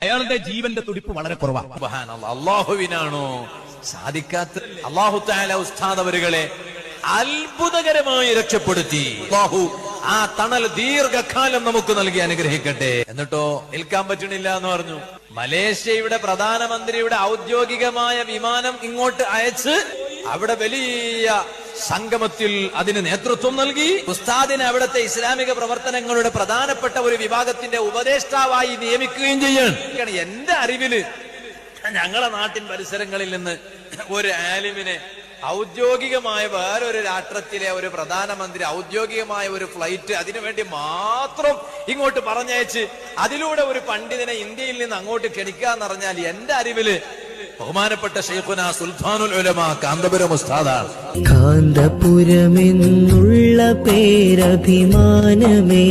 അയാളുടെ ജീവന്റെ തുടിപ്പ് വളരെ കുറവാണ്. അള്ളാഹുവിനാണോ സാധിക്കാത്ത? അള്ളാഹു തആല ഉസ്താദ് അവരുകളെ അത്ഭുതകരമായി രക്ഷപ്പെടുത്തി. അള്ളാഹു ആ തണൽ ദീർഘകാലം നമുക്ക് നൽകി അനുഗ്രഹിക്കട്ടെ. എന്നിട്ടോ നിൽക്കാൻ പറ്റണില്ല എന്ന് പറഞ്ഞു. മലേഷ്യയുടെ പ്രധാനമന്ത്രിയുടെ ഔദ്യോഗികമായ വിമാനം ഇങ്ങോട്ട് അയച്ച് അവിടെ വലിയ സംഗമത്തിൽ അതിന് നേതൃത്വം നൽകി. ഉസ്താദിനെ അവിടുത്തെ ഇസ്ലാമിക പ്രവർത്തനങ്ങളുടെ പ്രധാനപ്പെട്ട ഒരു വിഭാഗത്തിന്റെ ഉപദേഷ്ടാവായി നിയമിക്കുകയും ചെയ്യാണ്. എന്റെ അറിവില് ഞങ്ങളെ നാട്ടിൻ പരിസരങ്ങളിൽ നിന്ന് ഒരു ആലിമിനെ ഔദ്യോഗികമായ വേറൊരു രാഷ്ട്രത്തിലെ ഒരു പ്രധാനമന്ത്രി ഔദ്യോഗികമായ ഒരു ഫ്ലൈറ്റ് അതിനുവേണ്ടി മാത്രം ഇങ്ങോട്ട് പറഞ്ഞയച്ച് അതിലൂടെ ഒരു പണ്ഡിതനെ ഇന്ത്യയിൽ നിന്ന് അങ്ങോട്ട് ക്ഷണിക്കുക എന്ന് പറഞ്ഞാൽ എന്റെ അറിവില് ബഹുമാനപ്പെട്ട ശൈഖുന സുൽത്താനുൽ ഉലമ കാന്തപുരം ഉസ്താദാണ്. കാന്തപുരമെന്നുള്ള പേരഭിമാനമേ